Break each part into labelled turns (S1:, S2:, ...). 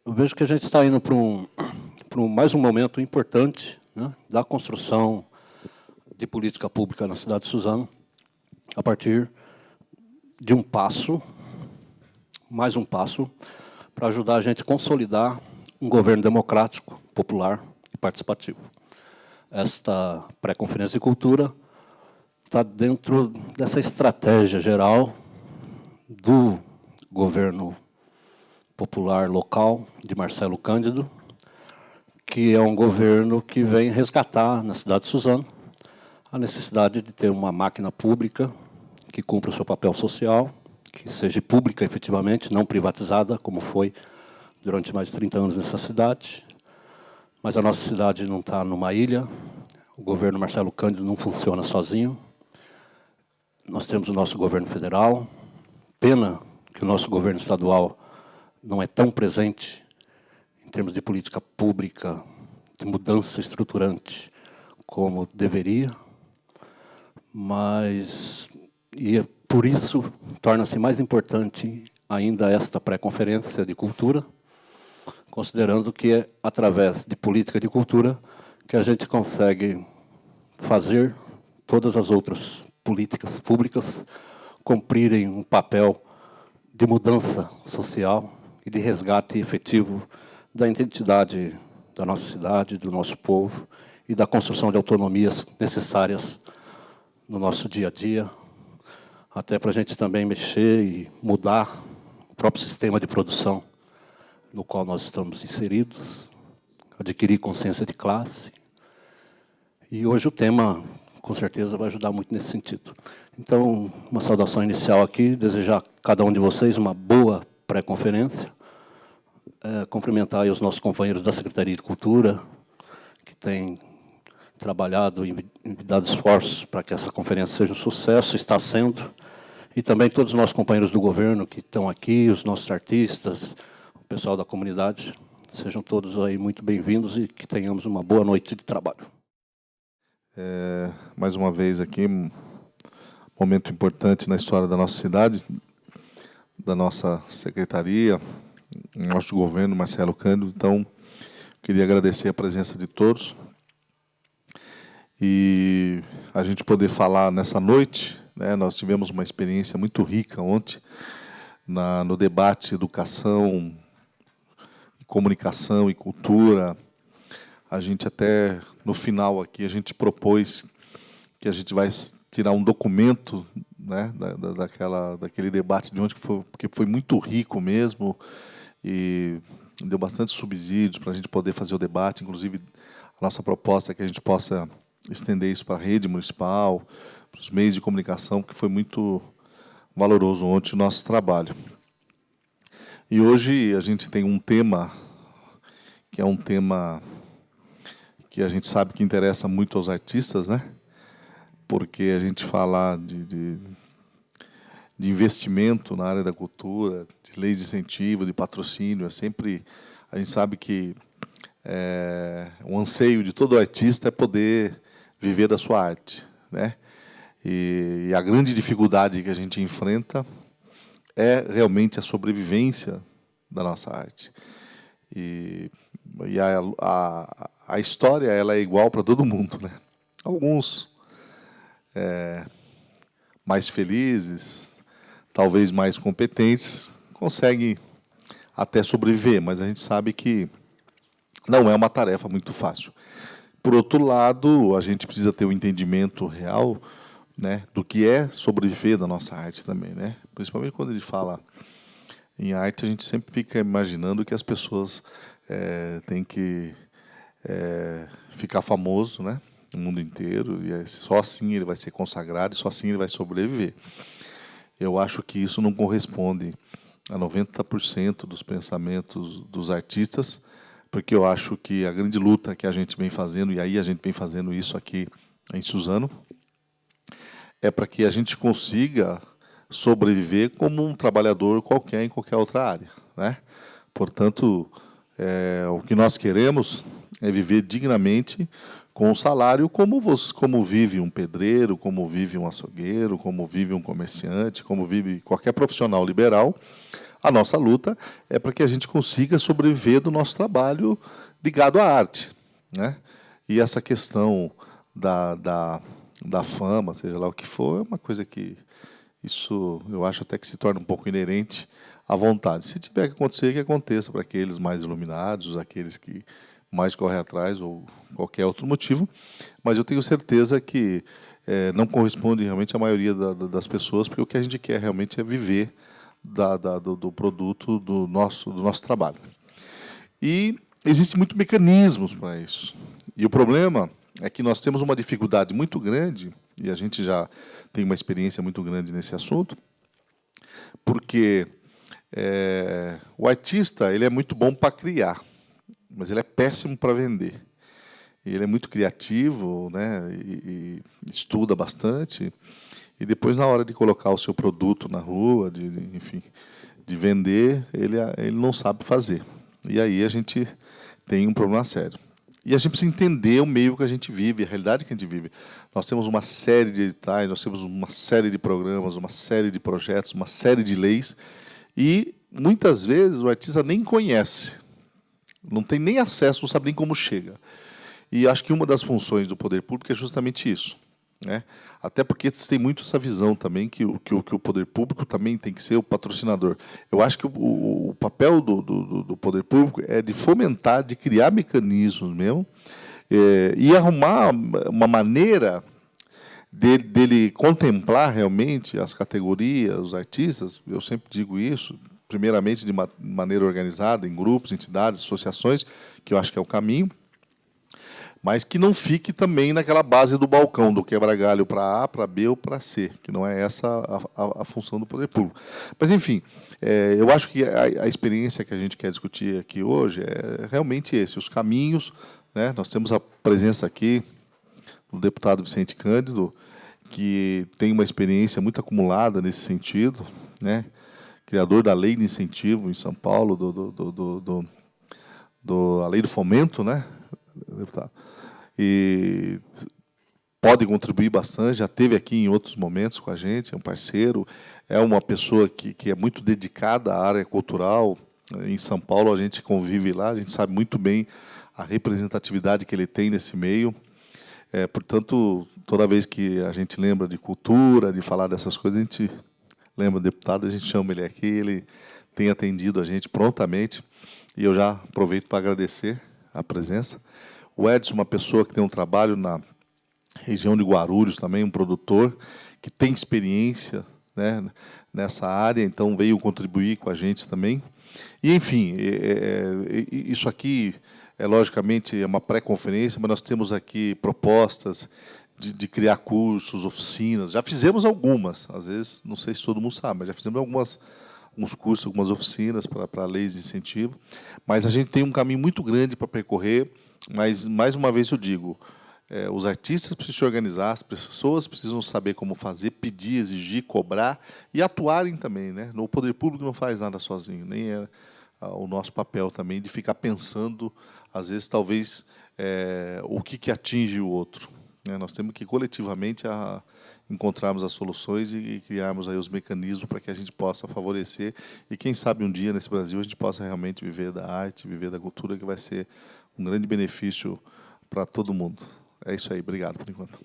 S1: eu vejo que a gente está indo para mais um momento importante, né, da construção de política pública na cidade de Suzano, a partir de um passo, mais um passo, para ajudar a gente a consolidar um governo democrático, popular e participativo. Esta pré-conferência de cultura está dentro dessa estratégia geral do governo popular local de Marcelo Cândido, que é um governo que vem resgatar na cidade de Suzano a necessidade de ter uma máquina pública que cumpra o seu papel social, que seja pública efetivamente, não privatizada, como foi durante mais de 30 anos nessa cidade. Mas a nossa cidade não está numa ilha, o governo Marcelo Cândido não funciona sozinho. Nós temos o nosso governo federal, pena que o nosso governo estadual não é tão presente em termos de política pública, de mudança estruturante, como deveria, mas e por isso torna-se mais importante ainda esta pré-conferência de cultura, considerando que é através de política de cultura que a gente consegue fazer todas as outras políticas públicas cumprirem um papel de mudança social e de resgate efetivo da identidade da nossa cidade, do nosso povo e da construção de autonomias necessárias no nosso dia a dia, até para a gente também mexer e mudar o próprio sistema de produção no qual nós estamos inseridos, adquirir consciência de classe. E hoje o tema, com certeza, vai ajudar muito nesse sentido. Então, uma saudação inicial aqui, desejar a cada um de vocês uma boa pré-conferência, cumprimentar aí os nossos companheiros da Secretaria de Cultura, que têm trabalhado e dado esforços para que essa conferência seja um sucesso, está sendo, e também todos os nossos companheiros do governo que estão aqui, os nossos artistas, o pessoal da comunidade, sejam todos aí muito bem-vindos e que tenhamos uma boa noite de trabalho.
S2: Mais uma vez aqui, um momento importante na história da nossa cidade, da nossa secretaria, nosso governo, Marcelo Cândido. Então, queria agradecer a presença de todos e a gente poder falar nessa noite, né? Nós tivemos uma experiência muito rica ontem no debate educação, comunicação e cultura. A gente até, no final aqui, a gente propôs que a gente vai tirar um documento, né, daquele debate de ontem, porque foi muito rico mesmo, e deu bastante subsídios para a gente poder fazer o debate. Inclusive, a nossa proposta é que a gente possa estender isso para a rede municipal, para os meios de comunicação, que foi muito valoroso ontem o nosso trabalho. E hoje a gente tem um tema, que é um tema que a gente sabe que interessa muito aos artistas, né? Porque a gente fala de investimento na área da cultura, de leis de incentivo, de patrocínio, a gente sabe que o anseio de todo artista é poder viver da sua arte, né? E a grande dificuldade que a gente enfrenta é realmente a sobrevivência da nossa arte. E a história ela é igual para todo mundo, né? Alguns mais felizes, talvez mais competentes, conseguem até sobreviver, mas a gente sabe que não é uma tarefa muito fácil. Por outro lado, a gente precisa ter um entendimento real, né, do que é sobreviver da nossa arte também, né? Principalmente quando a gente fala em arte, a gente sempre fica imaginando que as pessoas têm que ficar famoso, né, no mundo inteiro, e só assim ele vai ser consagrado, e só assim ele vai sobreviver. Eu acho que isso não corresponde a 90% dos pensamentos dos artistas, porque eu acho que a grande luta que a gente vem fazendo, e aí a gente vem fazendo isso aqui em Suzano, é para que a gente consiga sobreviver como um trabalhador qualquer em qualquer outra área, né? Portanto, o que nós queremos é viver dignamente com o salário como vive um pedreiro, como vive um açougueiro, como vive um comerciante, como vive qualquer profissional liberal, A nossa luta é para que a gente consiga sobreviver do nosso trabalho ligado à arte, né? E essa questão da fama, seja lá o que for, é uma coisa que isso eu acho até que se torna um pouco inerente à vontade. Se tiver que acontecer, que aconteça para aqueles mais iluminados, aqueles que mais correm atrás ou qualquer outro motivo, mas eu tenho certeza que não corresponde realmente à maioria das pessoas, porque o que a gente quer realmente é viver do produto do nosso trabalho. E existem muitos mecanismos para isso. E o problema é que nós temos uma dificuldade muito grande, e a gente já tem uma experiência muito grande nesse assunto, porque o artista ele é muito bom para criar, mas ele é péssimo para vender. Ele é muito criativo, né, e estuda bastante, e depois, na hora de colocar o seu produto na rua, enfim, de vender, ele não sabe fazer. E aí a gente tem um problema sério. E a gente precisa entender o meio que a gente vive, a realidade que a gente vive. Nós temos uma série de editais, nós temos uma série de programas, uma série de projetos, uma série de leis, e muitas vezes o artista nem conhece, não tem nem acesso, não sabe nem como chega. E acho que uma das funções do poder público é justamente isso, né? Até porque tem muito essa visão também que o poder público também tem que ser o patrocinador. Eu acho que o papel do poder público é de fomentar, de criar mecanismos mesmo, e arrumar uma maneira dele contemplar realmente as categorias, os artistas. Eu sempre digo isso, primeiramente de maneira organizada, em grupos, entidades, associações, que eu acho que é o caminho, mas que não fique também naquela base do balcão, do quebra-galho para A, para B ou para C, que não é essa a função do poder público. Mas, enfim, eu acho que a experiência que a gente quer discutir aqui hoje é realmente esse, os caminhos, né? Nós temos a presença aqui do deputado Vicente Cândido, que tem uma experiência muito acumulada nesse sentido, né? Criador da lei de incentivo em São Paulo, a lei do fomento, né, deputado? E pode contribuir bastante, já esteve aqui em outros momentos com a gente, é um parceiro, é uma pessoa que é muito dedicada à área cultural. Em São Paulo, a gente convive lá, a gente sabe muito bem a representatividade que ele tem nesse meio. Portanto, toda vez que a gente lembra de cultura, de falar dessas coisas, a gente lembra do deputado, a gente chama ele aqui, ele tem atendido a gente prontamente, e eu já aproveito para agradecer a presença. O Edson, uma pessoa que tem um trabalho na região de Guarulhos também, um produtor que tem experiência, né, nessa área, então veio contribuir com a gente também. E, enfim, isso aqui, logicamente, é uma pré-conferência, mas nós temos aqui propostas de criar cursos, oficinas. Já fizemos algumas, às vezes, não sei se todo mundo sabe, mas já fizemos alguns cursos, algumas oficinas para leis de incentivo. Mas a gente tem um caminho muito grande para percorrer. Mas, mais uma vez, eu digo, os artistas precisam se organizar, as pessoas precisam saber como fazer, pedir, exigir, cobrar e atuarem também, né? O poder público não faz nada sozinho, nem é o nosso papel também de ficar pensando, às vezes, talvez, o que atinge o outro, né? Nós temos que, coletivamente, encontrarmos as soluções e criarmos aí os mecanismos para que a gente possa favorecer e, quem sabe, um dia, nesse Brasil, a gente possa realmente viver da arte, viver da cultura, que vai ser um grande benefício para todo mundo. É isso aí. Obrigado, por enquanto.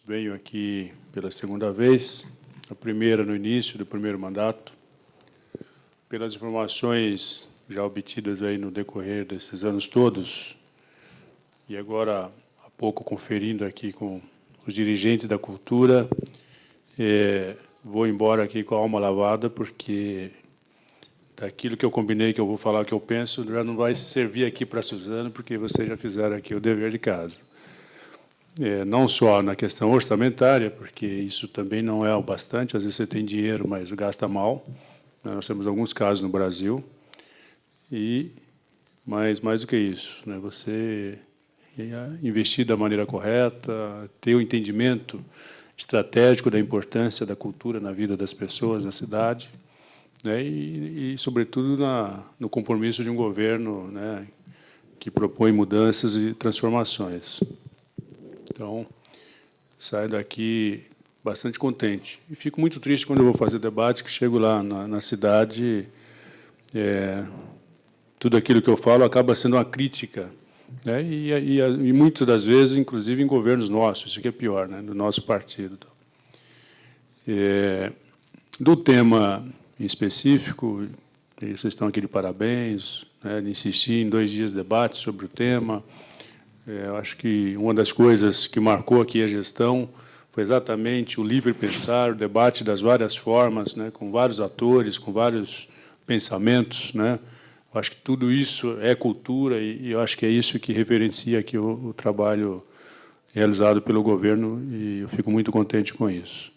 S3: Venho aqui pela segunda vez, a primeira no início do primeiro mandato, pelas informações já obtidas aí no decorrer desses anos todos, e agora, há pouco, conferindo aqui com os dirigentes da cultura, vou embora aqui com a alma lavada, porque daquilo que eu combinei, que eu vou falar o que eu penso, já não vai servir aqui para a Suzana, porque vocês já fizeram aqui o dever de casa. Não só na questão orçamentária, porque isso também não é o bastante, às vezes você tem dinheiro, mas gasta mal. Nós temos alguns casos no Brasil. Mas, mais do que isso, né, você investir da maneira correta, ter o entendimento estratégico da importância da cultura na vida das pessoas, na cidade, né, e sobretudo, no compromisso de um governo, né, que propõe mudanças e transformações. Então, saio daqui bastante contente. E fico muito triste quando eu vou fazer debate, que chego lá na cidade, tudo aquilo que eu falo acaba sendo uma crítica, né? E muitas das vezes, inclusive, em governos nossos, isso que é pior, né? Do nosso partido. Do tema em específico, e vocês estão aqui de parabéns, né, de insistir em 2 dias de debate sobre o tema. Eu acho que uma das coisas que marcou aqui a gestão foi exatamente o livre pensar, o debate das várias formas, né, com vários atores, com vários pensamentos, né. Eu acho que tudo isso é cultura e eu acho que é isso que referencia aqui o trabalho realizado pelo governo e eu fico muito contente com isso.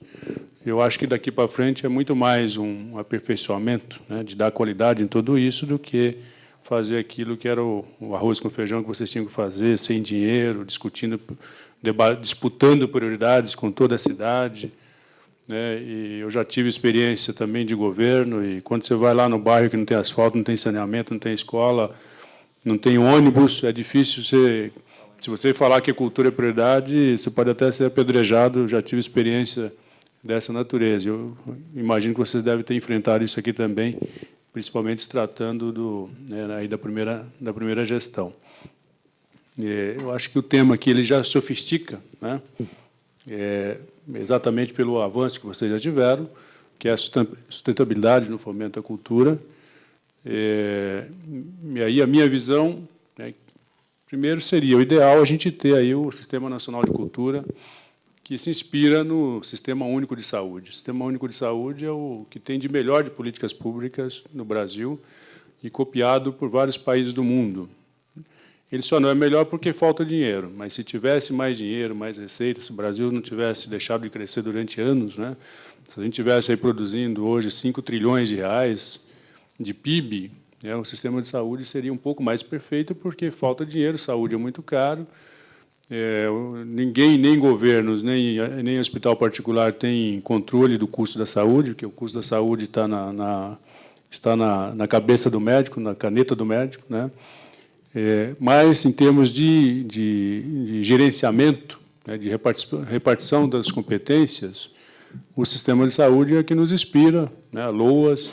S3: Eu acho que daqui para frente é muito mais um aperfeiçoamento, né, de dar qualidade em tudo isso do que fazer aquilo que era o arroz com feijão que vocês tinham que fazer, sem dinheiro, disputando prioridades com toda a cidade, né? E eu já tive experiência também de governo, e quando você vai lá no bairro que não tem asfalto, não tem saneamento, não tem escola, não tem ônibus, é difícil você... Se você falar que a cultura é prioridade, você pode até ser apedrejado, eu já tive experiência dessa natureza. Eu imagino que vocês devem ter enfrentado isso aqui também, principalmente se tratando aí da primeira gestão. Eu acho que o tema aqui ele já sofistica, né? Exatamente pelo avanço que vocês já tiveram, que é a sustentabilidade no fomento da cultura. E aí a minha visão, né, primeiro seria o ideal a gente ter aí o Sistema Nacional de Cultura, que se inspira no Sistema Único de Saúde. O Sistema Único de Saúde é o que tem de melhor de políticas públicas no Brasil e copiado por vários países do mundo. Ele só não é melhor porque falta dinheiro, mas se tivesse mais dinheiro, mais receita, se o Brasil não tivesse deixado de crescer durante anos, né, se a gente tivesse aí produzindo hoje 5 trilhões de reais de PIB, o sistema de saúde seria um pouco mais perfeito porque falta dinheiro, saúde é muito caro, ninguém, nem governos, nem hospital particular tem controle do custo da saúde, porque o custo da saúde está na cabeça do médico, na caneta do médico, né? Mas, em termos de gerenciamento, né, de repartição das competências, o sistema de saúde é que nos inspira, né, a LOAS,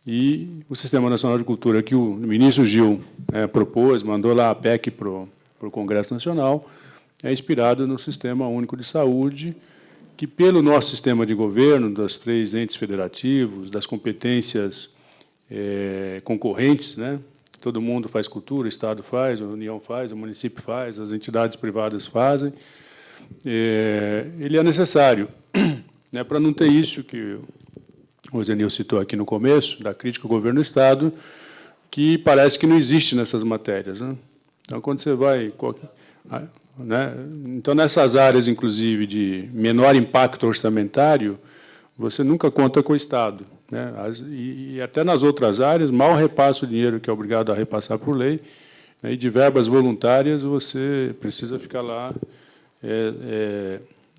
S3: e o Sistema Nacional de Cultura, que o ministro Gil propôs, mandou lá a PEC para o Congresso Nacional, é inspirado no Sistema Único de Saúde, que, pelo nosso sistema de governo, dos 3 entes federativos, das competências concorrentes, né, todo mundo faz cultura, o Estado faz, a União faz, o município faz, as entidades privadas fazem, ele é necessário, né, para não ter isso que o Zenil citou aqui no começo, da crítica ao governo do Estado, que parece que não existe nessas matérias, né? Então, quando você vai... Né, então, nessas áreas, inclusive, de menor impacto orçamentário, você nunca conta com o Estado, né? E até nas outras áreas, mal repassa o dinheiro que é obrigado a repassar por lei, né, e de verbas voluntárias você precisa ficar lá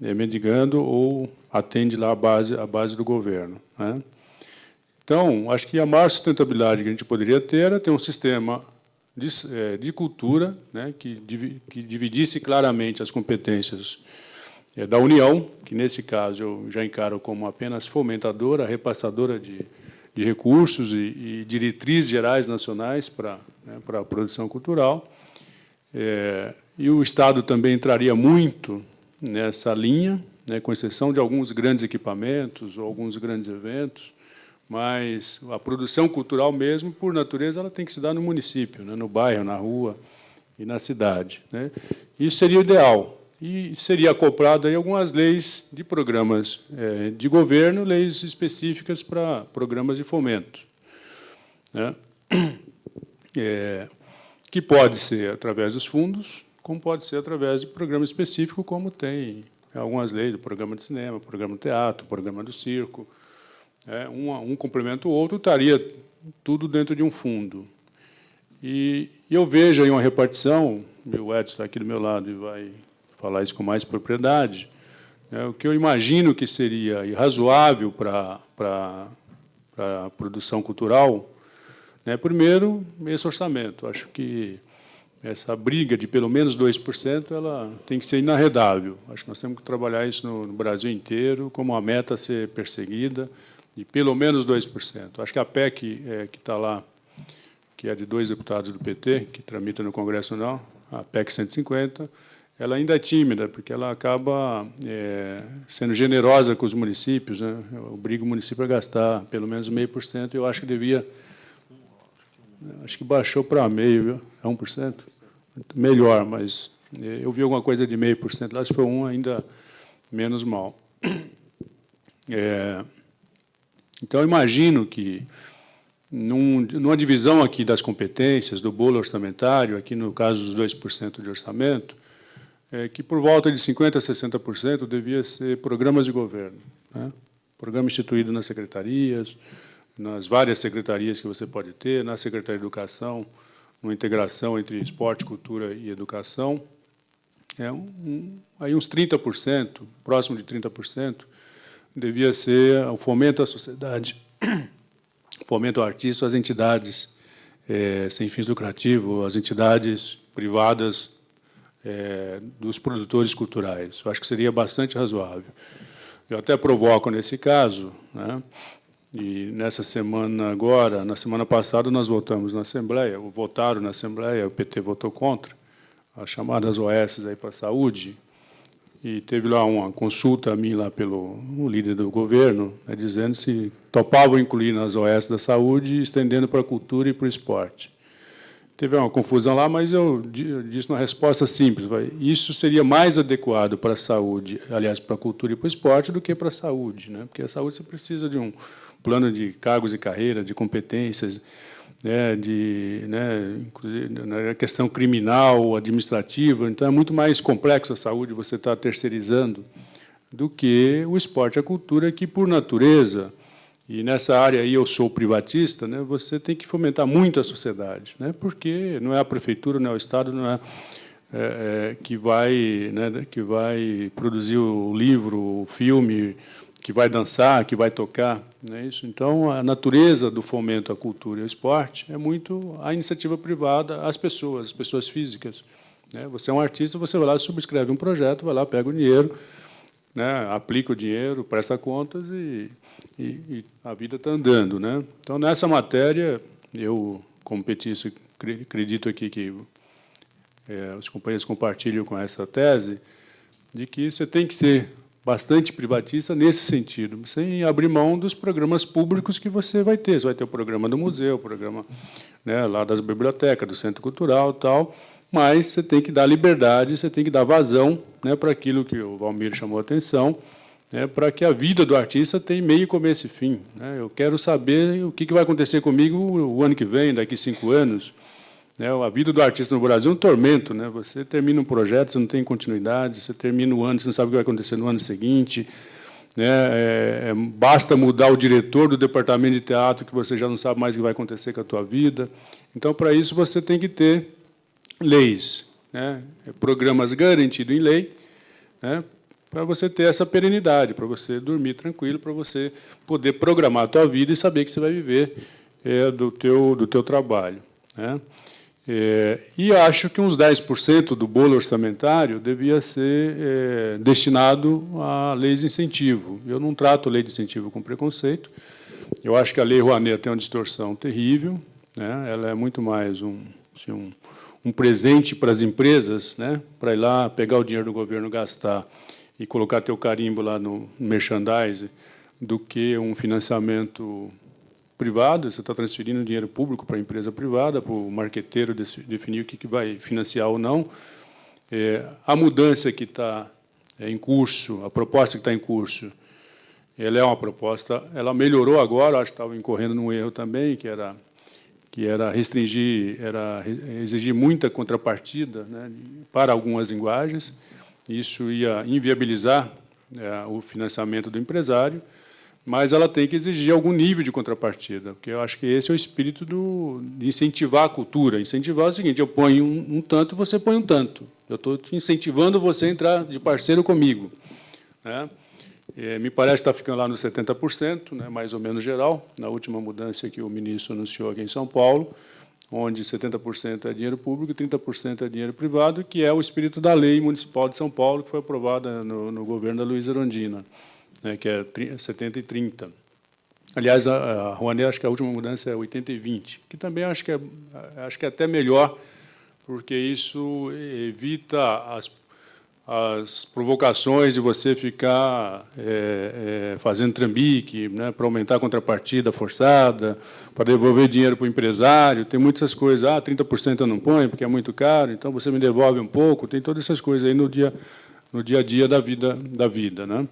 S3: mendigando ou atende lá a base do governo, né? Então, acho que a maior sustentabilidade que a gente poderia ter era ter um sistema de cultura, né, que dividisse claramente as competências da União, que, nesse caso, eu já encaro como apenas fomentadora, repassadora de recursos e diretrizes gerais nacionais para a produção cultural. E o Estado também entraria muito nessa linha, né, com exceção de alguns grandes equipamentos ou alguns grandes eventos, mas a produção cultural mesmo, por natureza, ela tem que se dar no município, né, no bairro, na rua e na cidade, né? Isso seria o ideal. E seria acoplado aí algumas leis de programas de governo, leis específicas para programas de fomento, né? Que pode ser através dos fundos, como pode ser através de programa específico, como tem algumas leis do programa de cinema, programa de teatro, programa do circo. Um complementa o outro, estaria tudo dentro de um fundo. E eu vejo aí uma repartição, o Edson está aqui do meu lado e vai falar isso com mais propriedade, o que eu imagino que seria razoável para a produção cultural, né, primeiro, esse orçamento. Acho que essa briga de pelo menos 2%, ela tem que ser inarredável. Acho que nós temos que trabalhar isso no Brasil inteiro como uma meta a ser perseguida, de pelo menos 2%. Acho que a PEC que está lá, que é de 2 deputados do PT, que tramita no Congresso Nacional, a PEC 150, ela ainda é tímida, porque ela acaba sendo generosa com os municípios, né? Obriga o município a gastar pelo menos 0,5%, e eu acho que devia... Acho que baixou para meio, viu? É 1%? Melhor, mas eu vi alguma coisa de 0,5%, lá se foi 1%, ainda menos mal. Então, eu imagino que, numa divisão aqui das competências, do bolo orçamentário, aqui no caso dos 2% de orçamento, que por volta de 50% a 60% devia ser programas de governo, né? Programa instituído nas secretarias, nas várias secretarias que você pode ter, na Secretaria de Educação, uma integração entre esporte, cultura e educação. Aí uns 30%, próximo de 30%, devia ser o fomento à sociedade, fomento ao artista, às entidades sem fins lucrativos, às entidades privadas dos produtores culturais. Eu acho que seria bastante razoável. Eu até provoco nesse caso, né? E nessa semana agora, na semana passada, nós votaram na Assembleia, o PT votou contra, as chamadas OS aí para a saúde, e teve lá uma consulta a mim lá pelo líder do governo, né, dizendo se topavam incluir nas OS da saúde, estendendo para a cultura e para o esporte. Teve uma confusão lá, mas eu disse uma resposta simples: isso seria mais adequado para a saúde, aliás, para a cultura e para o esporte, do que para a saúde, né? Porque a saúde você precisa de um plano de cargos e carreira, de competências, né, inclusive na questão criminal, administrativa. Então, é muito mais complexo a saúde, você está terceirizando, do que o esporte e a cultura, que, por natureza, e nessa área aí eu sou privatista, né, você tem que fomentar muito a sociedade, né, porque não é a prefeitura, não é o Estado, não é que vai produzir o livro, o filme, que vai dançar, que vai tocar, não é isso? Então, a natureza do fomento à cultura e ao esporte é muito a iniciativa privada, as pessoas físicas, né? Você é um artista, você vai lá, subscreve um projeto, vai lá, pega o dinheiro, né, aplica o dinheiro, presta contas e a vida está andando, né? Então, nessa matéria, eu, como petista, acredito aqui que os companheiros compartilham com essa tese, de que você tem que ser bastante privatista nesse sentido, sem abrir mão dos programas públicos que você vai ter. Você vai ter o programa do museu, o programa, né, lá das bibliotecas, do centro cultural, tal, mas você tem que dar liberdade, você tem que dar vazão, né, para aquilo que o Valmir chamou a atenção, né, para que a vida do artista tenha meio, começo e fim, né? Eu quero saber o que vai acontecer comigo o ano que vem, daqui 5 anos. A vida do artista no Brasil é um tormento, né? Você termina um projeto, você não tem continuidade, você termina o ano, você não sabe o que vai acontecer no ano seguinte, né? Basta mudar o diretor do departamento de teatro, que você já não sabe mais o que vai acontecer com a tua vida. Então, para isso, você tem que ter leis, né? Programas garantidos em lei, né? Para você ter essa perenidade, para você dormir tranquilo, para você poder programar a tua vida e saber que você vai viver do teu trabalho, né? E acho que uns 10% do bolo orçamentário devia ser destinado a leis de incentivo. Eu não trato a lei de incentivo com preconceito. Eu acho que a Lei Rouanet tem uma distorção terrível, né? Ela é muito mais um presente para as empresas, né? Para ir lá, pegar o dinheiro do governo, gastar e colocar teu carimbo lá no merchandising, do que um financiamento privado. Você está transferindo dinheiro público para a empresa privada, para o marqueteiro definir o que vai financiar ou não. A mudança que está em curso, a proposta que está em curso, ela é uma proposta, ela melhorou agora, acho que estava incorrendo num erro também, que era exigir muita contrapartida, né, para algumas linguagens. Isso ia inviabilizar o financiamento do empresário, mas ela tem que exigir algum nível de contrapartida, porque eu acho que esse é o espírito de incentivar a cultura. Incentivar é o seguinte: eu ponho um tanto, você põe um tanto. Eu estou te incentivando você a entrar de parceiro comigo, né? Me parece que está ficando lá nos 70%, né, mais ou menos geral, na última mudança que o ministro anunciou aqui em São Paulo, onde 70% é dinheiro público e 30% é dinheiro privado, que é o espírito da Lei Municipal de São Paulo, que foi aprovada no governo da Luiza Erundina, né, que é 70 e 30. Aliás, a Rouanet, acho que a última mudança é 80 e 20, que também acho que é até melhor, porque isso evita as provocações de você ficar fazendo trambique, né, para aumentar a contrapartida forçada, para devolver dinheiro para o empresário. Tem muitas coisas. 30% eu não ponho, porque é muito caro, então você me devolve um pouco. Tem todas essas coisas aí no dia a dia da vida, né?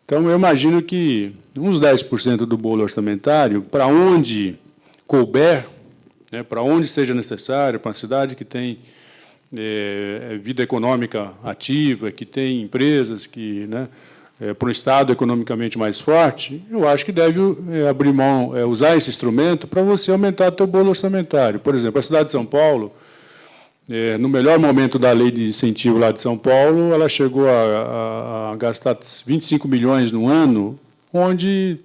S3: Então, eu imagino que uns 10% do bolo orçamentário, para onde couber, né, para onde seja necessário, para uma cidade que tem vida econômica ativa, que tem empresas, que, né, para um Estado economicamente mais forte, eu acho que deve abrir mão, usar esse instrumento para você aumentar o seu bolo orçamentário. Por exemplo, a cidade de São Paulo, no melhor momento da lei de incentivo lá de São Paulo, ela chegou a gastar 25 milhões no ano, onde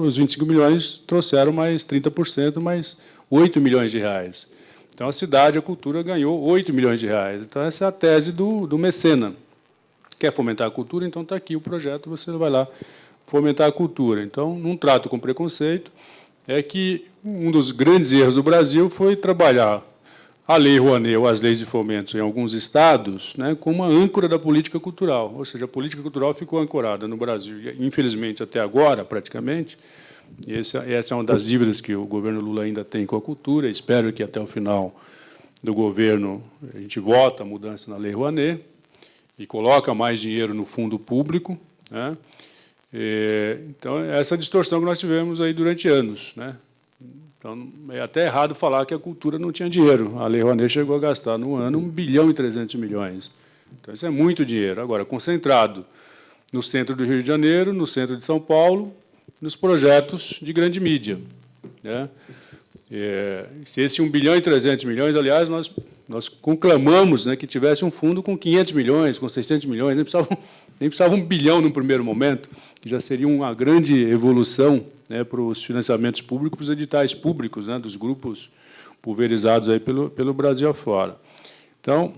S3: os 25 milhões trouxeram mais 30%, mais 8 milhões de reais. Então, a cidade, a cultura, ganhou 8 milhões de reais. Então, essa é a tese do mecena. Quer fomentar a cultura? Então, está aqui o projeto, você vai lá fomentar a cultura. Então, não trato com preconceito. É que um dos grandes erros do Brasil foi trabalhar a Lei Rouanet ou as leis de fomento em alguns estados, né, como uma âncora da política cultural. Ou seja, a política cultural ficou ancorada no Brasil, infelizmente, até agora, praticamente. E essa é uma das dívidas que o governo Lula ainda tem com a cultura. Espero que, até o final do governo, a gente vota a mudança na Lei Rouanet e coloca mais dinheiro no fundo público, né? Então, essa distorção que nós tivemos aí durante anos, né? Então, é até errado falar que a cultura não tinha dinheiro. A Lei Rouanet chegou a gastar, no ano, 1 bilhão e 300 milhões. Então, isso é muito dinheiro. Agora, concentrado no centro do Rio de Janeiro, no centro de São Paulo, nos projetos de grande mídia, né? Se esse 1 bilhão e 300 milhões, aliás, nós conclamamos, né, que tivesse um fundo com 500 milhões, com 600 milhões, nem precisava 1 bilhão no primeiro momento, que já seria uma grande evolução, né, para os financiamentos públicos, os editais públicos, né, dos grupos pulverizados aí pelo Brasil afora. Então,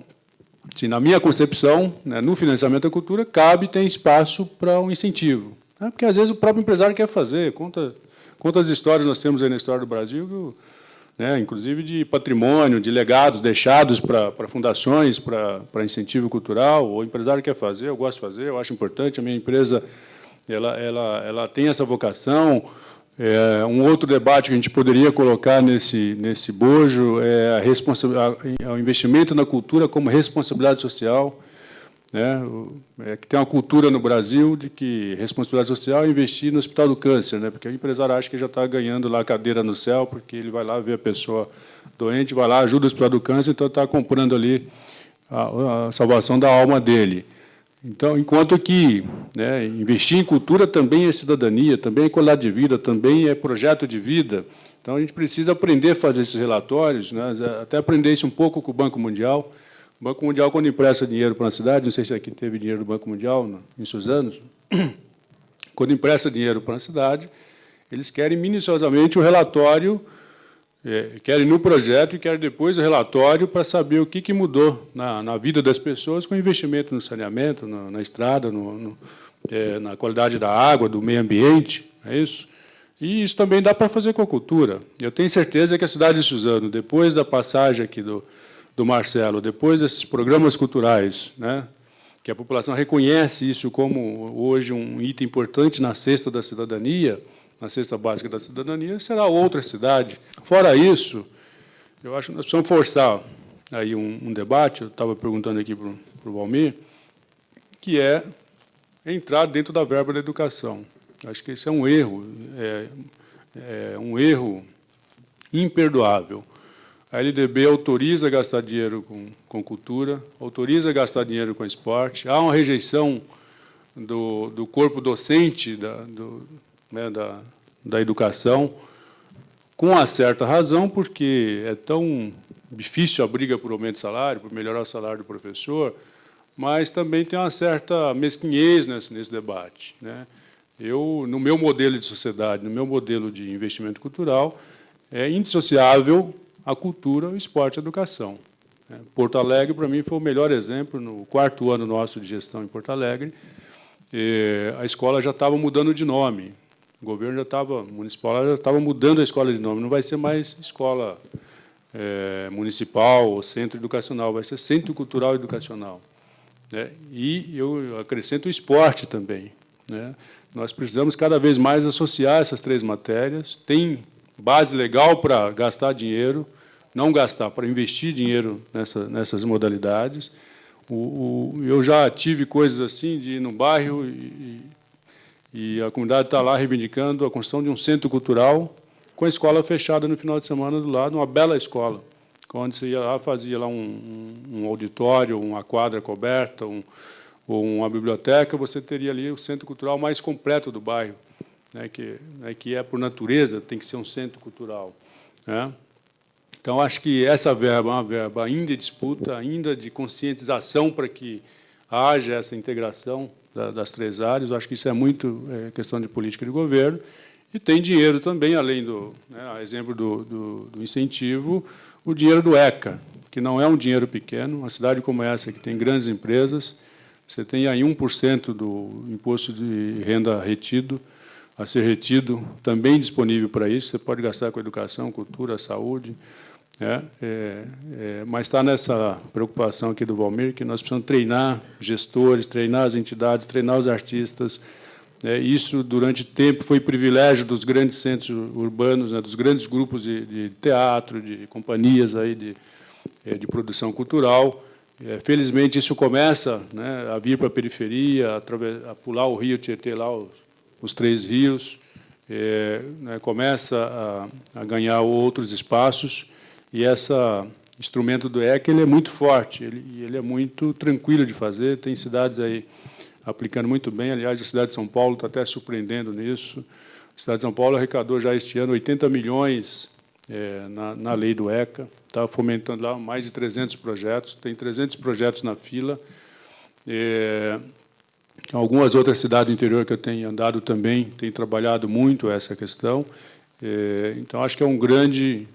S3: assim, na minha concepção, né, no financiamento da cultura, tem espaço para um incentivo. Né, porque, às vezes, o próprio empresário quer fazer. Quantas histórias nós temos aí na história do Brasil, né, inclusive de patrimônio, de legados deixados para fundações, para incentivo cultural. O empresário quer fazer, eu gosto de fazer, eu acho importante. A minha empresa ela tem essa vocação. Um outro debate que a gente poderia colocar nesse bojo é o investimento na cultura como responsabilidade social, né? Que tem uma cultura no Brasil de que responsabilidade social é investir no Hospital do Câncer, né? Porque o empresário acha que já está ganhando lá a cadeira no céu, porque ele vai lá ver a pessoa doente, vai lá, ajuda o Hospital do Câncer, então está comprando ali a salvação da alma dele. Então, enquanto que, né, investir em cultura também é cidadania, também é qualidade de vida, também é projeto de vida. Então, a gente precisa aprender a fazer esses relatórios, né, até aprender isso um pouco com o Banco Mundial. O Banco Mundial, quando empresta dinheiro para uma cidade, não sei se aqui teve dinheiro do Banco Mundial em Suzano, quando empresta dinheiro para uma cidade, eles querem minuciosamente o relatório, querem no projeto e querem depois o relatório para saber o que mudou na vida das pessoas com investimento no saneamento, na estrada, na qualidade da água, do meio ambiente, é isso? E isso também dá para fazer com a cultura. Eu tenho certeza que a cidade de Suzano, depois da passagem aqui do Marcelo, depois desses programas culturais, né, que a população reconhece isso como hoje um item importante na cesta da cidadania, na cesta básica da cidadania, será outra cidade. Fora isso, eu acho que nós precisamos forçar aí um debate, eu estava perguntando aqui para o Valmir, que é entrar dentro da verba da educação. Acho que esse é um erro, um erro imperdoável. A LDB autoriza gastar dinheiro com cultura, autoriza gastar dinheiro com esporte, há uma rejeição do corpo docente da educação, com uma certa razão, porque é tão difícil a briga por aumento de salário, por melhorar o salário do professor, mas também tem uma certa mesquinhez nesse debate, né? No meu modelo de sociedade, no meu modelo de investimento cultural, é indissociável a cultura, o esporte e a educação. Porto Alegre, para mim, foi o melhor exemplo. No 4º ano nosso de gestão em Porto Alegre, a escola já estava mudando de nome. O governo municipal já estava mudando a escola de nome. Não vai ser mais escola municipal ou centro educacional, vai ser centro cultural e educacional. E eu acrescento o esporte também. Nós precisamos cada vez mais associar essas 3 matérias. Tem base legal para gastar dinheiro, não gastar, para investir dinheiro nessas modalidades. Eu já tive coisas assim, de ir no bairro e a comunidade está lá reivindicando a construção de um centro cultural com a escola fechada no final de semana do lado, uma bela escola, onde você ia lá, fazia lá um auditório, uma quadra coberta, ou uma biblioteca, você teria ali o centro cultural mais completo do bairro, que é, por natureza, tem que ser um centro cultural. Então, acho que essa verba é uma verba ainda de disputa, ainda de conscientização para que haja essa integração das 3 áreas. Eu acho que isso é muito questão de política de governo. E tem dinheiro também, além do exemplo do incentivo, o dinheiro do ECA, que não é um dinheiro pequeno. Uma cidade como essa, que tem grandes empresas, você tem aí 1% do imposto de renda retido, a ser retido, também disponível para isso. Você pode gastar com educação, cultura, saúde. Mas está nessa preocupação aqui do Valmir, que nós precisamos treinar gestores, treinar as entidades, treinar os artistas. Isso, durante tempo, foi privilégio dos grandes centros urbanos, dos grandes grupos de teatro, de companhias aí de produção cultural. Felizmente, isso começa a vir para a periferia, a pular o rio Tietê, lá os 3 rios, começa a ganhar outros espaços. E esse instrumento do ECA ele é muito forte, ele é muito tranquilo de fazer. Tem cidades aí aplicando muito bem. Aliás, a cidade de São Paulo está até surpreendendo nisso. A cidade de São Paulo arrecadou já este ano 80 milhões na lei do ECA, está fomentando lá mais de 300 projetos, tem 300 projetos na fila. Algumas outras cidades do interior que eu tenho andado também têm trabalhado muito essa questão. Então, acho que é um grande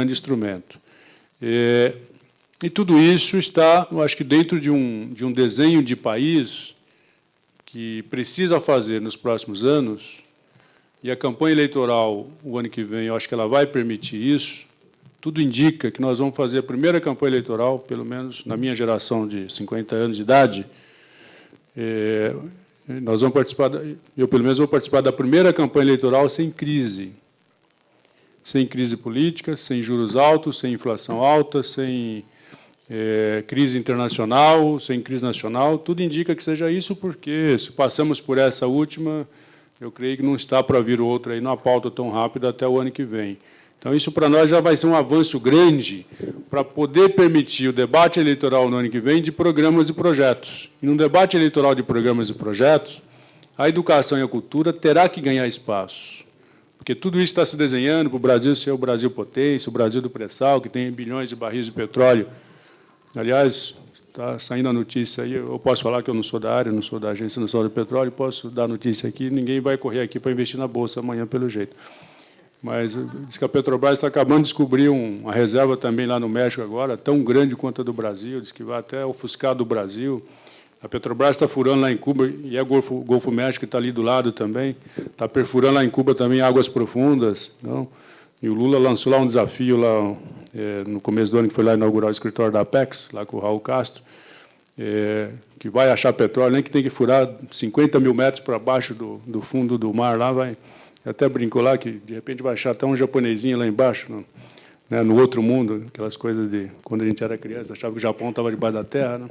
S3: instrumento. E tudo isso está, eu acho que, dentro de um desenho de país que precisa fazer nos próximos anos, e a campanha eleitoral, o ano que vem, eu acho que ela vai permitir isso. Tudo indica que nós vamos fazer a primeira campanha eleitoral, pelo menos na minha geração de 50 anos de idade. Nós vamos participar, eu, pelo menos, vou participar da primeira campanha eleitoral sem crise. Sem crise política, sem juros altos, sem inflação alta, sem crise internacional, sem crise nacional. Tudo indica que seja isso, porque, se passamos por essa última, eu creio que não está para vir outra aí numa pauta tão rápida até o ano que vem. Então, isso para nós já vai ser um avanço grande para poder permitir o debate eleitoral no ano que vem de programas e projetos. E, num debate eleitoral de programas e projetos, a educação e a cultura terá que ganhar espaço. Porque tudo isso está se desenhando para o Brasil ser o Brasil potência, o Brasil do pré-sal, que tem bilhões de barris de petróleo. Aliás, está saindo a notícia aí, eu posso falar que eu não sou da área, não sou da Agência Nacional do Petróleo, posso dar notícia aqui, ninguém vai correr aqui para investir na Bolsa amanhã, pelo jeito. Mas diz que a Petrobras está acabando de descobrir uma reserva também lá no México agora, tão grande quanto a do Brasil, diz que vai até ofuscar do Brasil. A Petrobras está furando lá em Cuba, e o Golfo México está ali do lado também, está perfurando lá em Cuba também águas profundas. Não? E o Lula lançou lá um desafio, lá, no começo do ano, que foi lá inaugurar o escritório da Apex, lá com o Raul Castro, que vai achar petróleo, nem que tem que furar 50 mil metros para baixo do fundo do mar, lá vai. Até brincou lá que, de repente, vai achar até um japonesinho lá embaixo, no outro mundo, aquelas coisas de quando a gente era criança, achava que o Japão estava debaixo da terra. Né?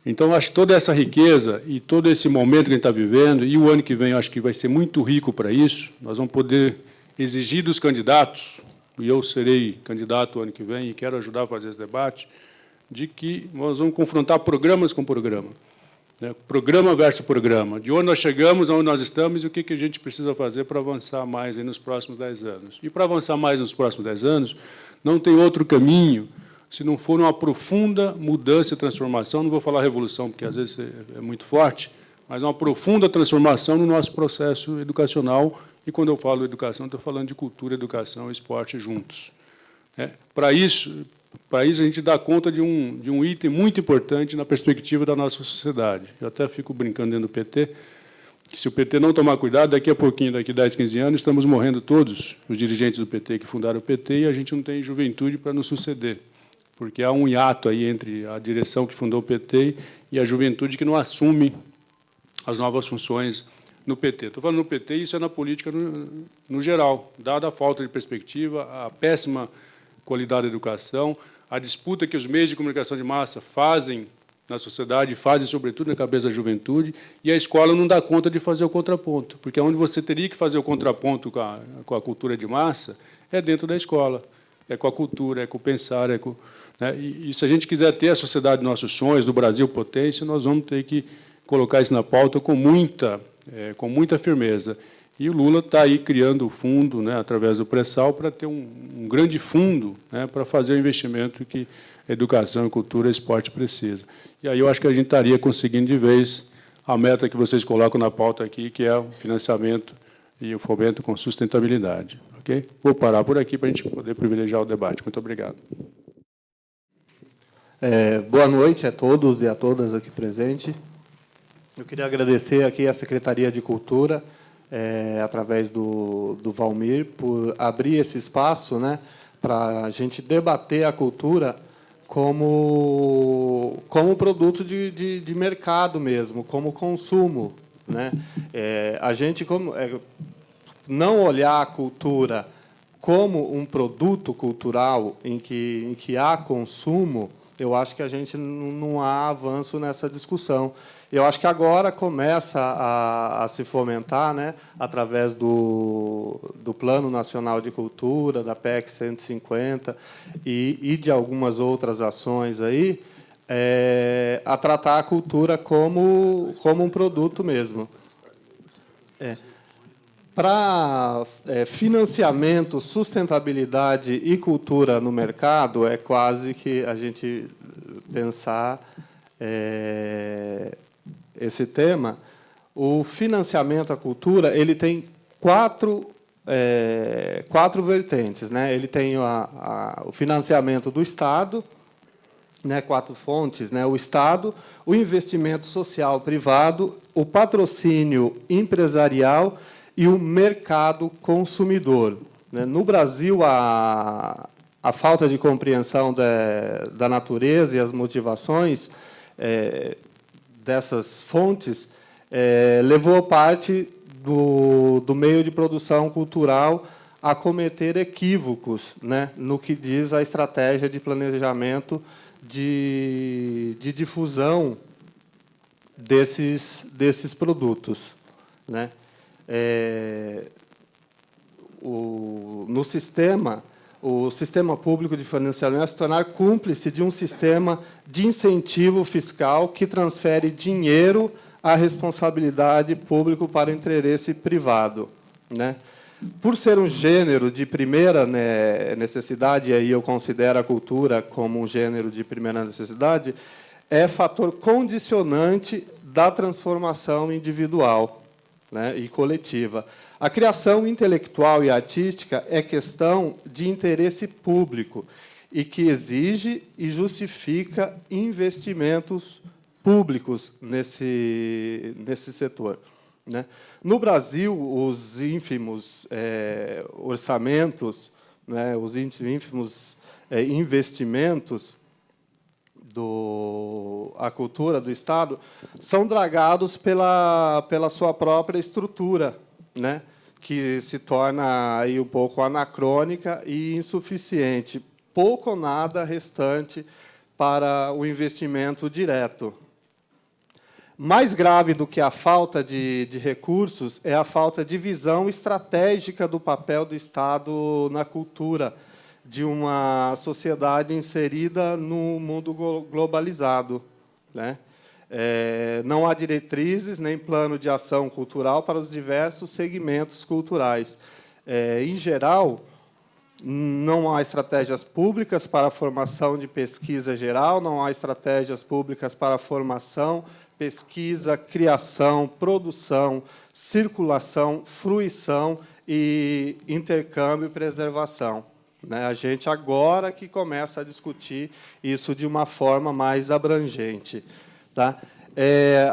S3: Então, acho que toda essa riqueza e todo esse momento que a gente está vivendo, e o ano que vem, acho que vai ser muito rico para isso, nós vamos poder exigir dos candidatos, e eu serei candidato o ano que vem e quero ajudar a fazer esse debate, de que nós vamos confrontar programas com programa. Programa versus programa, de onde nós chegamos, aonde nós estamos e o que a gente precisa fazer para avançar mais aí nos próximos 10 anos. E, para avançar mais nos próximos 10 anos, não tem outro caminho se não for uma profunda mudança e transformação. Não vou falar revolução, porque às vezes é muito forte, mas uma profunda transformação no nosso processo educacional. E, quando eu falo educação, estou falando de cultura, educação e esporte juntos. Para isso, a gente dá conta de um item muito importante na perspectiva da nossa sociedade. Eu até fico brincando dentro do PT, que se o PT não tomar cuidado, daqui a pouquinho, daqui a 10, 15 anos, estamos morrendo todos, os dirigentes do PT que fundaram o PT, e a gente não tem juventude para nos suceder, porque há um hiato aí entre a direção que fundou o PT e a juventude que não assume as novas funções no PT. Estou falando no PT, isso é na política no geral, dada a falta de perspectiva, a péssima qualidade da educação, a disputa que os meios de comunicação de massa fazem na sociedade, fazem, sobretudo, na cabeça da juventude, e a escola não dá conta de fazer o contraponto, porque onde você teria que fazer o contraponto com a cultura de massa é dentro da escola, é com a cultura, é com o pensar, né? E se a gente quiser ter a sociedade dos nossos sonhos, do Brasil potência, nós vamos ter que colocar isso na pauta com muita firmeza. E o Lula está aí criando o fundo, né, através do pré-sal, para ter um grande fundo, né, para fazer o investimento que a educação, cultura e esporte precisam. E aí eu acho que a gente estaria conseguindo de vez a meta que vocês colocam na pauta aqui, que é o financiamento e o fomento com sustentabilidade. Ok? Vou parar por aqui para a gente poder privilegiar o debate. Muito obrigado.
S4: Boa noite a todos e a todas aqui presentes. Eu queria agradecer aqui à Secretaria de Cultura, através do Valmir, por abrir esse espaço, né, para a gente debater a cultura como produto de mercado mesmo, como consumo, né? A gente não olhar a cultura como um produto cultural em que há consumo, eu acho que a gente não há avanço nessa discussão. Eu acho que agora começa a se fomentar, né, através do Plano Nacional de Cultura, da PEC 150 e de algumas outras ações aí, a tratar a cultura como um produto mesmo. Para financiamento, sustentabilidade e cultura no mercado, é quase que a gente pensar esse tema. O financiamento à cultura ele tem quatro vertentes, né? Ele tem o financiamento do Estado, né? 4 fontes, né? O Estado, o investimento social privado, o patrocínio empresarial e o mercado consumidor. No Brasil, a falta de compreensão da natureza e as motivações dessas fontes levou parte do meio de produção cultural a cometer equívocos, né, no que diz a estratégia de planejamento de difusão desses produtos, né? No sistema, o sistema público de financiamento se tornar cúmplice de um sistema de incentivo fiscal que transfere dinheiro à responsabilidade pública para o interesse privado, né? Por ser um gênero de primeira necessidade, e aí eu considero a cultura como um gênero de primeira necessidade, é fator condicionante da transformação individual, né, e coletiva. A criação intelectual e artística é questão de interesse público e que exige e justifica investimentos públicos nesse setor, né? No Brasil, os ínfimos orçamentos, né, os ínfimos investimentos a cultura do Estado são dragados pela sua própria estrutura, né, que se torna aí um pouco anacrônica e insuficiente, pouco ou nada restante para o investimento direto. Mais grave do que a falta de recursos é a falta de visão estratégica do papel do Estado na cultura, de uma sociedade inserida no mundo globalizado, né? Não há diretrizes nem plano de ação cultural para os diversos segmentos culturais. Em geral, não há estratégias públicas para a formação de pesquisa geral, não há estratégias públicas para a formação pesquisa, criação, produção, circulação, fruição e intercâmbio e preservação. Né? A gente agora que começa a discutir isso de uma forma mais abrangente. Tá?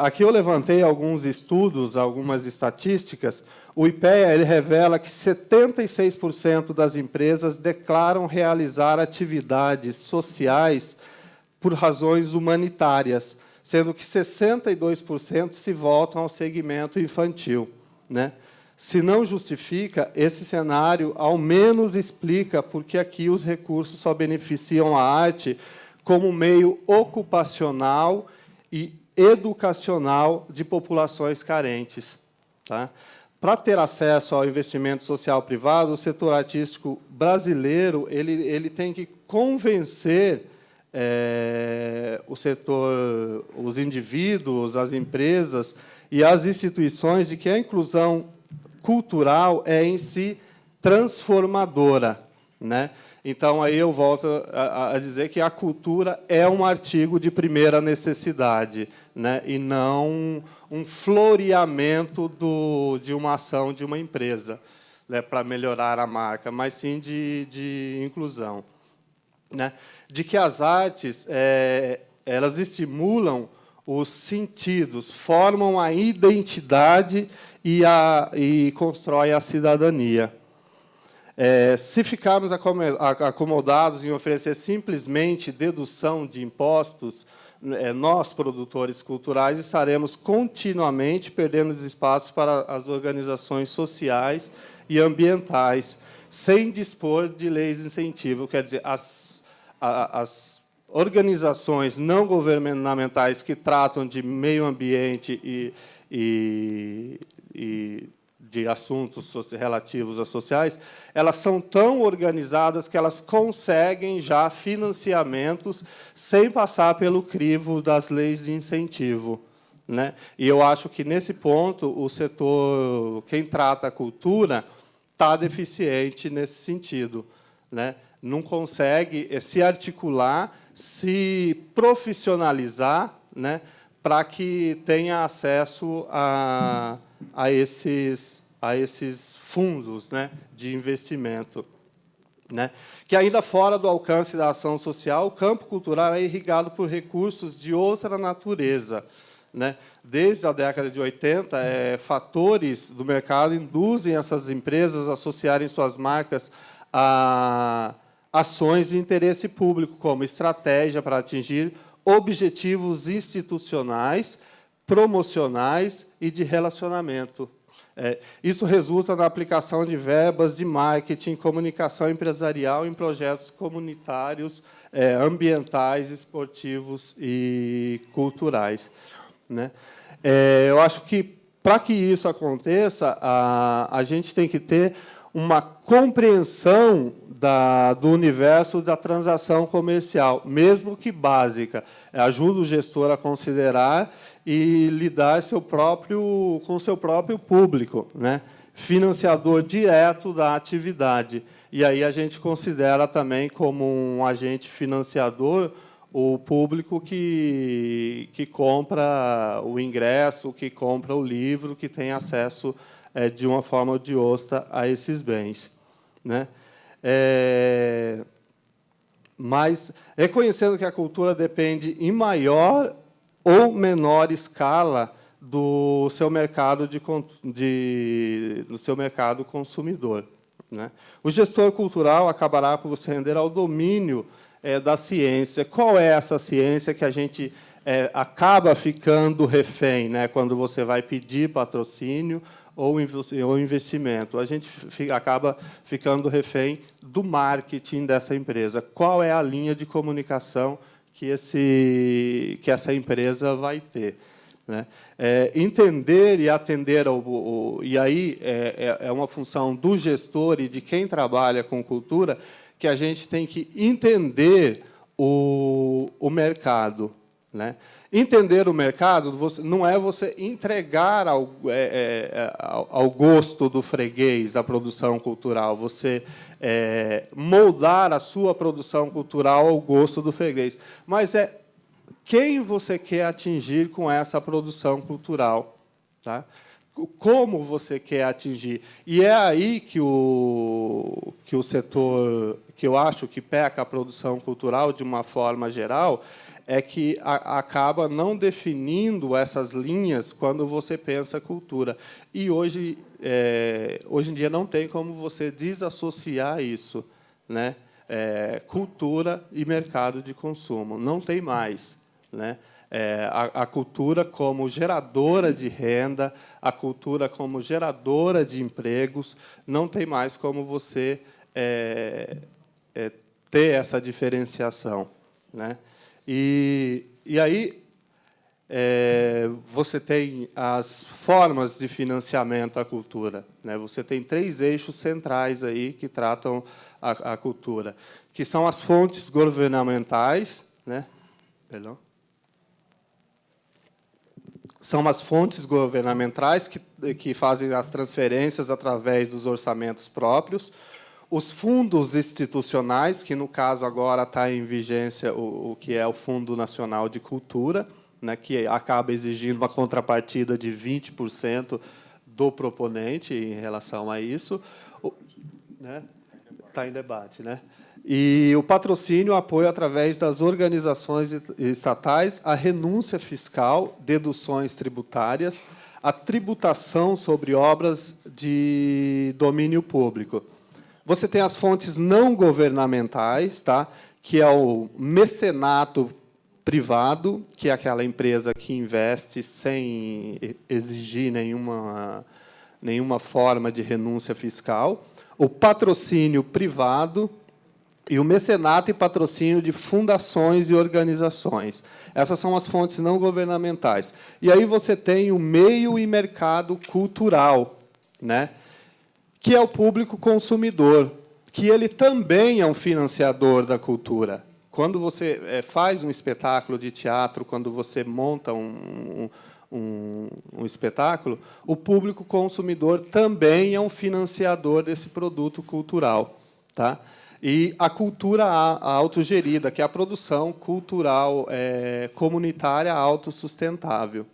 S4: Aqui eu levantei alguns estudos, algumas estatísticas. O IPEA ele revela que 76% das empresas declaram realizar atividades sociais por razões humanitárias, sendo que 62% se voltam ao segmento infantil. Né? Se não justifica, esse cenário, ao menos, explica porque aqui os recursos só beneficiam a arte como meio ocupacional e educacional de populações carentes. Tá? Para ter acesso ao investimento social privado, o setor artístico brasileiro ele tem que convencer o setor, os indivíduos, as empresas e as instituições de que a inclusão cultural é, em si, transformadora. Né? Então, aí eu volto a dizer que a cultura é um artigo de primeira necessidade, né? E não um floreamento de uma ação de uma empresa, né, para melhorar a marca, mas sim de inclusão. Né? De que as artes elas estimulam os sentidos, formam a identidade e constroem a cidadania. Se ficarmos acomodados em oferecer simplesmente dedução de impostos, nós, produtores culturais, estaremos continuamente perdendo espaço para as organizações sociais e ambientais, sem dispor de leis de incentivo. Quer dizer, as organizações não governamentais que tratam de meio ambiente e de assuntos relativos a sociais, elas são tão organizadas que elas conseguem já financiamentos sem passar pelo crivo das leis de incentivo. Né? E eu acho que, nesse ponto, o setor, quem trata a cultura, está deficiente nesse sentido. Né? Não consegue se articular, se profissionalizar, né, para que tenha acesso a esses fundos, né, de investimento. Né? Que, ainda fora do alcance da ação social, o campo cultural é irrigado por recursos de outra natureza. Né? Desde a década de 80, fatores do mercado induzem essas empresas a associarem suas marcas a ações de interesse público, como estratégia para atingir objetivos institucionais, promocionais e de relacionamento. Isso resulta na aplicação de verbas de marketing, comunicação empresarial em projetos comunitários, ambientais, esportivos e culturais. Né? Eu acho que, para que isso aconteça, a gente tem que ter uma compreensão do universo da transação comercial, mesmo que básica. Ajuda o gestor a considerar e lidar com o seu próprio público, né? Financiador direto da atividade. E aí a gente considera também como um agente financiador o público que compra o ingresso, que compra o livro, que tem acesso, de uma forma ou de outra, a esses bens. Né? Mas, reconhecendo que a cultura depende, em maior ou menor escala, do seu mercado do seu mercado consumidor. Né? O gestor cultural acabará por se render ao domínio da ciência. Qual é essa ciência que a gente acaba ficando refém, né, quando você vai pedir patrocínio ou investimento? A gente acaba ficando refém do marketing dessa empresa. Qual é a linha de comunicação que essa empresa vai ter? Né? Entender e atender e aí é uma função do gestor e de quem trabalha com cultura, que a gente tem que entender o mercado. Né? Entender o mercado não é você entregar ao gosto do freguês a produção cultural, você moldar a sua produção cultural ao gosto do freguês, mas quem você quer atingir com essa produção cultural, tá? Como você quer atingir. E é aí que o setor, que eu acho que peca a produção cultural, de uma forma geral, é que acaba não definindo essas linhas quando você pensa cultura. E hoje em dia não tem como você desassociar isso, né? Cultura e mercado de consumo. Não tem mais, né? A cultura como geradora de renda, a cultura como geradora de empregos, não tem mais como você ter essa diferenciação, né? E aí você tem as formas de financiamento à cultura, né? Você tem 3 eixos centrais aí que tratam a cultura, que são as fontes governamentais, né? Perdão. São as fontes governamentais que fazem as transferências através dos orçamentos próprios, os fundos institucionais, que, no caso, agora está em vigência o que é o Fundo Nacional de Cultura, né, que acaba exigindo uma contrapartida de 20% do proponente em relação a isso. Está em debate, né? E o patrocínio, o apoio através das organizações estatais, a renúncia fiscal, deduções tributárias, a tributação sobre obras de domínio público. Você tem as fontes não governamentais, tá? Que é o mecenato privado, que é aquela empresa que investe sem exigir nenhuma forma de renúncia fiscal, o patrocínio privado, e o mecenato e patrocínio de fundações e organizações. Essas são as fontes não governamentais. E aí você tem o meio e mercado cultural, né? Que é o público consumidor, que ele também é um financiador da cultura. Quando você faz um espetáculo de teatro, quando você monta um espetáculo, o público consumidor também é um financiador desse produto cultural, tá? E a cultura autogerida, que é a produção cultural comunitária autossustentável.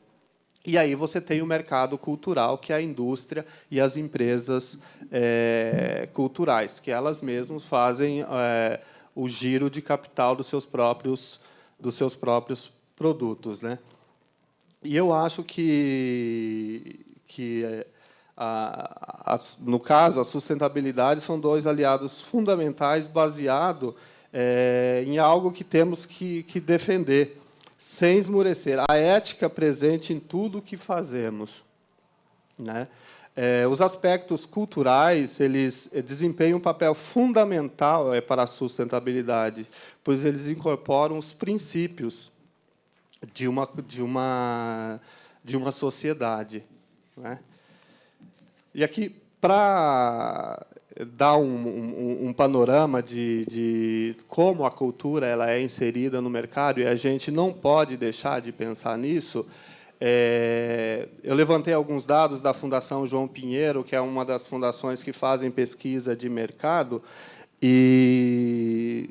S4: E aí você tem o mercado cultural, que é a indústria e as empresas culturais, que elas mesmas fazem o giro de capital dos seus próprios produtos, né? E eu acho que no caso, a sustentabilidade são 2 aliados fundamentais baseados em algo que temos que defender, sem esmurecer. A ética presente em tudo o que fazemos, né? Os aspectos culturais, eles desempenham um papel fundamental para a sustentabilidade, pois eles incorporam os princípios de uma sociedade, né? E aqui, para dar um panorama de como a cultura ela é inserida no mercado, e a gente não pode deixar de pensar nisso, eu levantei alguns dados da Fundação João Pinheiro, que é uma das fundações que fazem pesquisa de mercado, e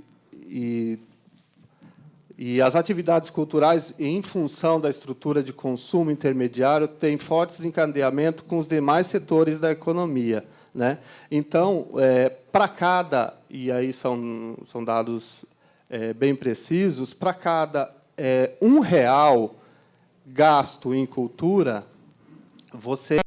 S4: as atividades culturais, em função da estrutura de consumo intermediário, têm fortes encadeamentos com os demais setores da economia, né? Então, para cada, e aí são dados bem precisos, para cada R$1 gasto em cultura, você